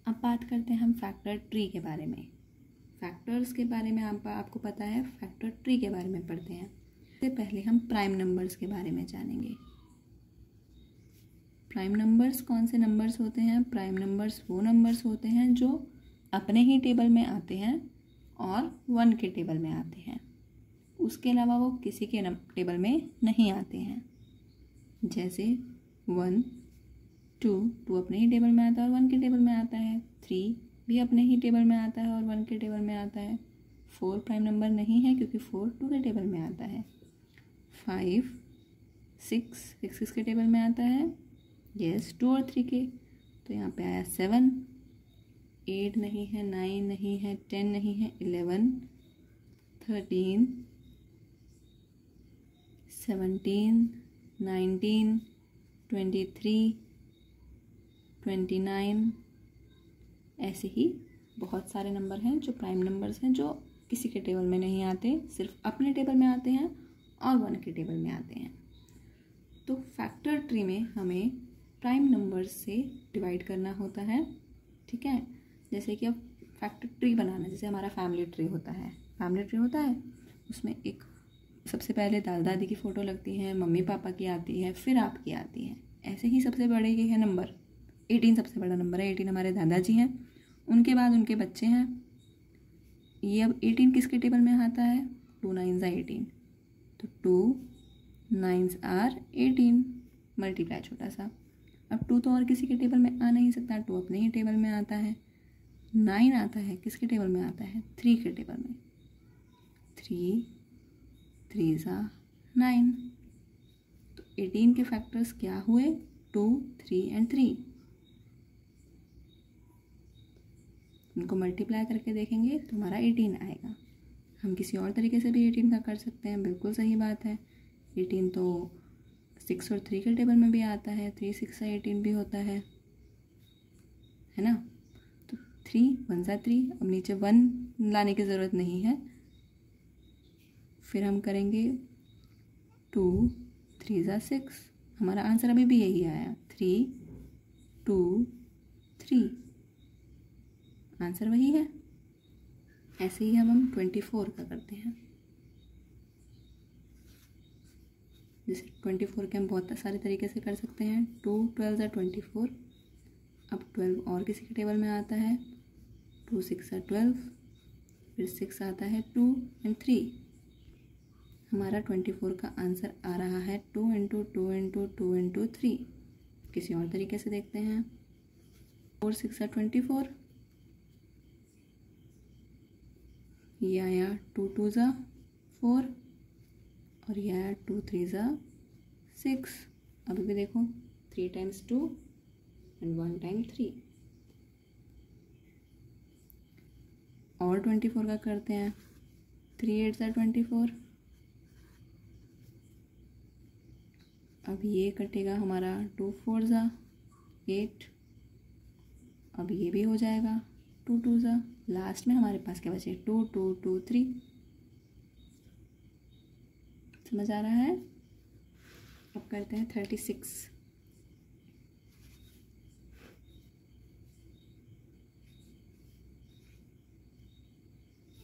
अब बात करते हैं हम फैक्टर ट्री के बारे में। फैक्टर्स के बारे में आपको पता है, फैक्टर ट्री के बारे में पढ़ते हैं। इससे पहले हम प्राइम नंबर्स के बारे में जानेंगे। प्राइम नंबर्स कौन से नंबर्स होते हैं? प्राइम नंबर्स वो नंबर्स होते हैं जो अपने ही टेबल में आते हैं और 1 के टेबल में आते हैं, उसके अलावा वो किसी के टेबल में नहीं आते हैं। जैसे 1, 2 अपने ही टेबल में आता है और 1 के टेबल में आता है। 3 भी अपने ही टेबल में आता है और 1 के टेबल में आता है। 4 प्राइम नंबर नहीं है क्योंकि 4 2 के टेबल में आता है। 5, 6 किसके टेबल में आता है? यस, 2 और 3 के। तो यहाँ पे आया 7, 8 नहीं है, 9 नहीं है, 10 नहीं है, 11, 13, 17, 19, 23, 29। ऐसे ही बहुत सारे नंबर हैं जो प्राइम नंबर्स हैं, जो किसी के टेबल में नहीं आते, सिर्फ अपने टेबल में आते हैं और 1 के टेबल में आते हैं। तो फैक्टर ट्री में हमें प्राइम नंबर्स से डिवाइड करना होता है, ठीक है। जैसे कि अब फैक्टर ट्री बनाना, जैसे हमारा फैमिली ट्री होता है, उसमें एक सबसे पहले दादा दादी की फ़ोटो लगती है, मम्मी पापा की आती है, फिर आपकी आती है। ऐसे ही सबसे बड़े ये है नंबर 18, सबसे बड़ा नंबर है 18, हमारे दादाजी हैं, उनके बाद उनके बच्चे हैं। ये अब 18 किसके टेबल में आता है? 2 9s are 18, तो 2 9s are 18, मल्टीप्लाई छोटा सा। अब 2 तो और किसी के टेबल में आ नहीं सकता, 2 अपने ही टेबल में आता है। 9 आता है किसके टेबल में आता है? 3 के टेबल में। 3 3s are 9। तो 18 के फैक्टर्स क्या हुए? 2, 3 and 3। इनको मल्टीप्लाई करके देखेंगे तो हमारा 18 आएगा। हम किसी और तरीके से भी 18 का कर सकते हैं, बिल्कुल सही बात है। 18 तो 6 और 3 के टेबल में भी आता है, 3 6 18 भी होता है ना। तो 3 1s are 3, अब नीचे 1 लाने की ज़रूरत नहीं है। फिर हम करेंगे 2 3s are 6, हमारा आंसर अभी भी यही आया, 3 2 3, आंसर वही है। ऐसे ही हम 24 का करते हैं। जैसे 24 के हम बहुत सारे तरीके से कर सकते हैं। 2 12s are 24, अब 12 और किसी के टेबल में आता है, 2 6 are 12, फिर 6 आता है 2 and 3। हमारा 24 का आंसर आ रहा है 2 × 2 × 2 × 3। किसी और तरीके से देखते हैं। 4 6 are 24, ये आया 2 2s are 4 और ये आया 2 3s are 6। अभी भी देखो 3 times 2 and 1 times 3। और 24 का करते हैं। 3 8s are 24, अब ये कटेगा हमारा 2 4s are 8, अब ये भी हो जाएगा 2 2s are। लास्ट में हमारे पास क्या बचे? 2 2 2 3। समझ आ रहा है? अब करते हैं 36।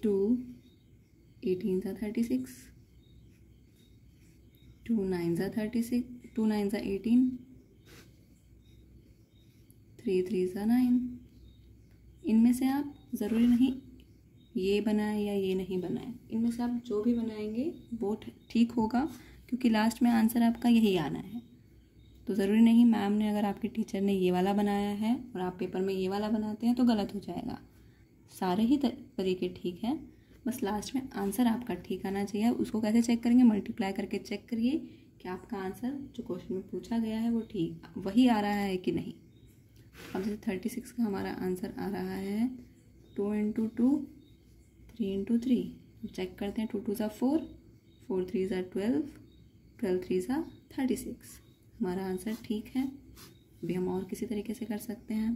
2 18s are 36, 2 9s are 36, 2 9s are 18, 3 3s are 9। इनमें से आप ज़रूरी नहीं ये बनाएं या ये नहीं बनाएं, इनमें से आप जो भी बनाएंगे वो ठीक होगा, क्योंकि लास्ट में आंसर आपका यही आना है। तो ज़रूरी नहीं मैम ने, अगर आपके टीचर ने ये वाला बनाया है और आप पेपर में ये वाला बनाते हैं तो गलत हो जाएगा। सारे ही तरीके ठीक हैं, बस लास्ट में आंसर आपका ठीक आना चाहिए। उसको कैसे चेक करेंगे? मल्टीप्लाई करके चेक करिए कि आपका आंसर जो क्वेश्चन में पूछा गया है वो ठीक वही आ रहा है कि नहीं। अब जैसे 36 का हमारा आंसर आ रहा है 2 × 2 3 × 3। चेक करते हैं। 2 2s are 4, 4 3s are 12, 12 3s are 36। हमारा आंसर ठीक है। अभी हम और किसी तरीके से कर सकते हैं।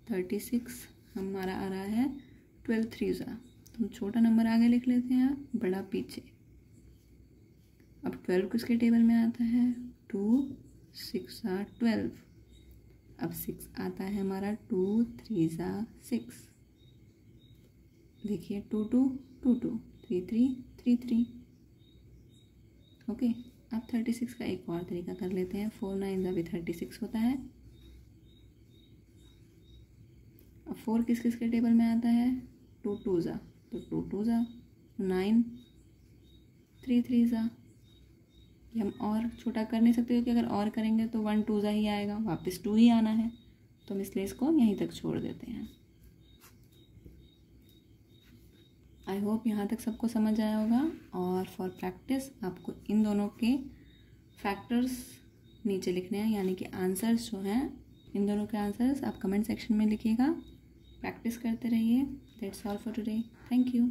36 हमारा आ रहा है 12 3s are, तो छोटा नंबर आगे लिख लेते हैं, बड़ा पीछे। अब 12 किसके टेबल में आता है? 2 6 are 12, अब 6 आता है हमारा, 2 3 ज़ा 6। देखिए 2 2 2 2 3 3 3 3। ओके, अब 36 का एक और तरीका कर लेते हैं। 4 9 ज़ा भी 36 होता है। अब 4 किस किस के टेबल में आता है? 2 2 ज़ा, तो 2 2 ज़ा 9, 3 3 ज़ा। ये हम और छोटा कर नहीं सकते क्योंकि अगर और करेंगे तो 1 2 ज़ा ही आएगा, वापस 2 ही आना है, तो हम इसलिए इसको यहीं तक छोड़ देते हैं। आई होप यहाँ तक सबको समझ आया होगा। और फॉर प्रैक्टिस आपको इन दोनों के फैक्टर्स नीचे लिखने हैं, यानी कि आंसर्स जो हैं, इन दोनों के आंसर्स आप कमेंट सेक्शन में लिखिएगा। प्रैक्टिस करते रहिए। That's all for today. Thank you.